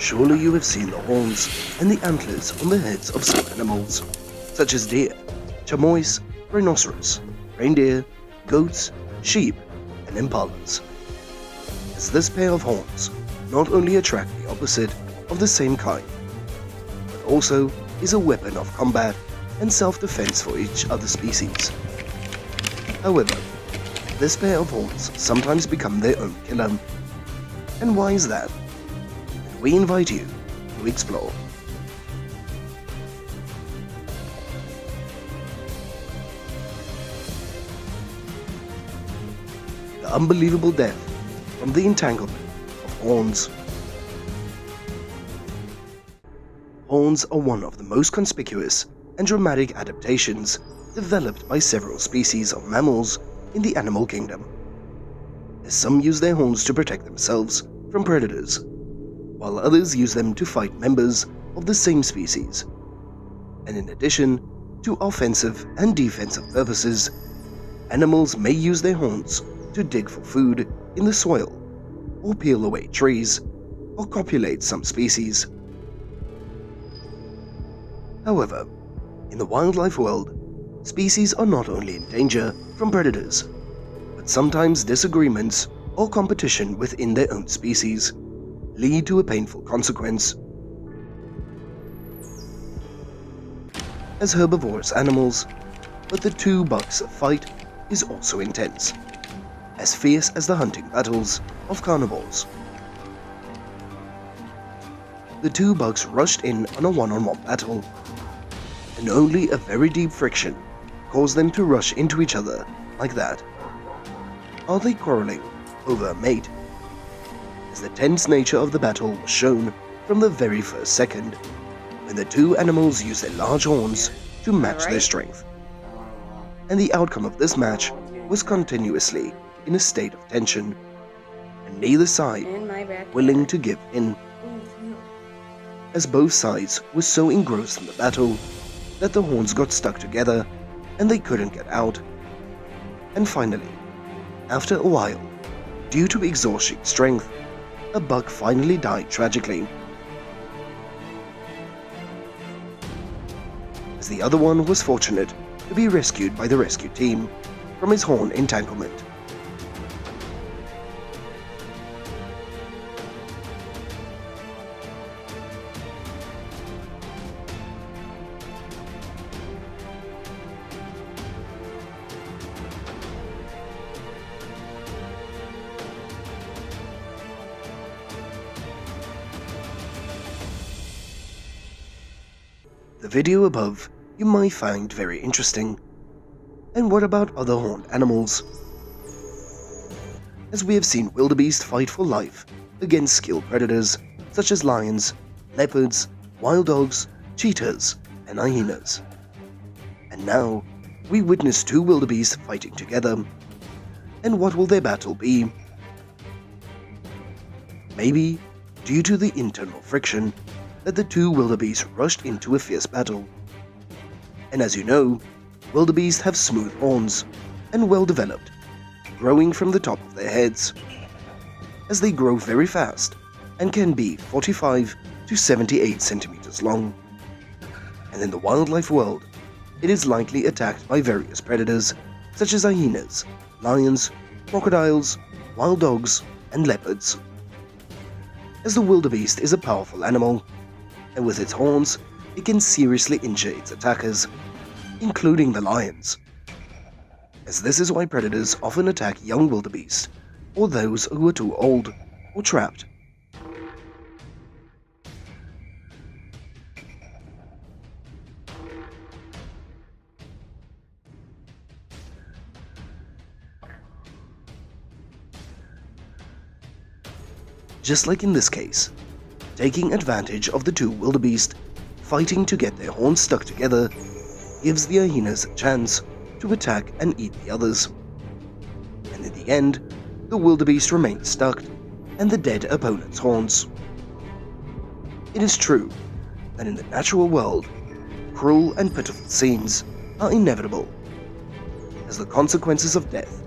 Surely you have seen the horns and the antlers on the heads of some animals, such as deer, chamois, rhinoceros, reindeer, goats, sheep, and impalas. As this pair of horns not only attract the opposite of the same kind, but also is a weapon of combat and self-defense for each other species. However, this pair of horns sometimes become their own killer. And why is that? And we invite you to explore. The unbelievable death from the entanglement of horns. Horns are one of the most conspicuous and dramatic adaptations developed by several species of mammals in the animal kingdom, as some use their horns to protect themselves from predators, while others use them to fight members of the same species. And in addition to offensive and defensive purposes, animals may use their horns to dig for food in the soil, or peel away trees, or copulate some species. However, in the wildlife world, species are not only in danger from predators, but sometimes disagreements or competition within their own species lead to a painful consequence. As herbivorous animals, but the two bucks fight is also intense, as fierce as the hunting battles of carnivores. The two bucks rushed in on a one-on-one battle, and only a very deep friction caused them to rush into each other like that. Are they quarreling over a mate? As the tense nature of the battle was shown from the very first second, when the two animals used their large horns to match their strength. And the outcome of this match was continuously in a state of tension, and neither side willing to give in, as both sides were so engrossed in the battle that the horns got stuck together and they couldn't get out. And finally, after a while, due to exhausting strength, a buck finally died tragically, as the other one was fortunate to be rescued by the rescue team from his horn entanglement. The video above you might find very interesting. And what about other horned animals? As we have seen wildebeest fight for life against skilled predators such as lions, leopards, wild dogs, cheetahs, and hyenas. And now we witness two wildebeest fighting together. And what will their battle be? Maybe due to the internal friction that the two wildebeest rushed into a fierce battle. And as you know, wildebeest have smooth horns and well developed, growing from the top of their heads, as they grow very fast and can be 45 to 78 centimeters long. And in the wildlife world, it is likely attacked by various predators such as hyenas, lions, crocodiles, wild dogs, and leopards. As the wildebeest is a powerful animal, and with its horns, it can seriously injure its attackers, including the lions. As this is why predators often attack young wildebeest, or those who are too old or trapped. Just like in this case, taking advantage of the two wildebeest fighting to get their horns stuck together gives the hyenas a chance to attack and eat the others. And in the end, the wildebeest remains stuck and the dead opponent's horns. It is true that in the natural world, cruel and pitiful scenes are inevitable, as the consequences of death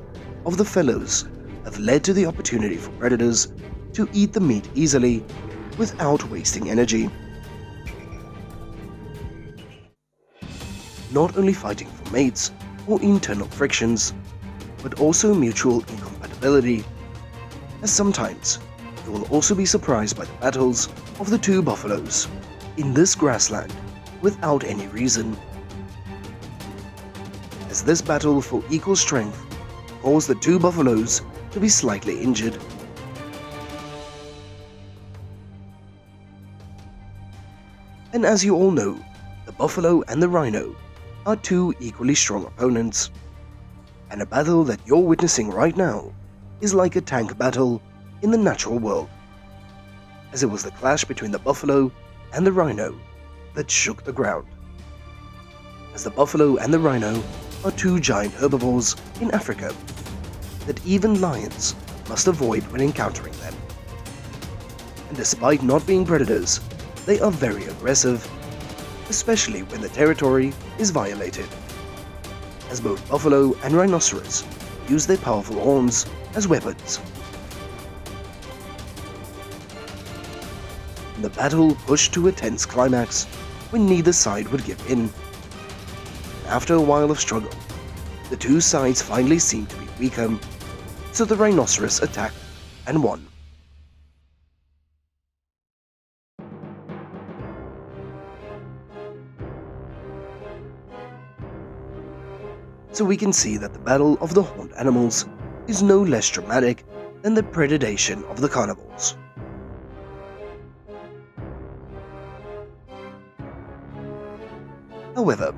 of the fellows have led to the opportunity for predators to eat the meat easily without wasting energy. Not only fighting for mates or internal frictions, but also mutual incompatibility, as sometimes you will also be surprised by the battles of the two buffaloes in this grassland without any reason, as this battle for equal strength caused the two buffaloes to be slightly injured. And as you all know, the buffalo and the rhino are two equally strong opponents, and a battle that you're witnessing right now is like a tank battle in the natural world, as it was the clash between the buffalo and the rhino that shook the ground, as the buffalo and the rhino are two giant herbivores in Africa that even lions must avoid when encountering them. And despite not being predators, they are very aggressive, especially when the territory is violated, as both buffalo and rhinoceros use their powerful horns as weapons. The battle pushed to a tense climax when neither side would give in. After a while of struggle, the two sides finally seemed to be weaker, so the rhinoceros attacked and won. So we can see that the battle of the horned animals is no less dramatic than the predation of the carnivores. However,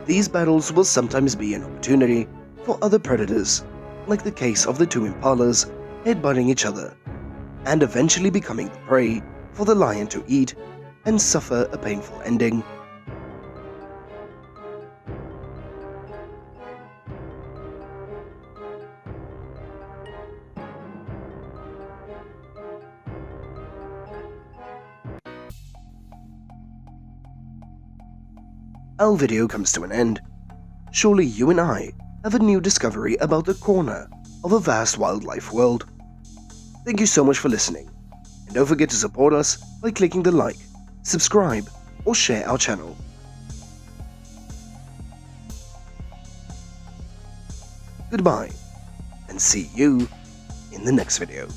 these battles will sometimes be an opportunity for other predators, like the case of the two impalas headbutting each other, and eventually becoming the prey for the lion to eat and suffer a painful ending. Our video comes to an end. Surely you and I have a new discovery about the corner of a vast wildlife world. Thank you so much for listening, and don't forget to support us by clicking the like, subscribe, or share our channel. Goodbye, and see you in the next video.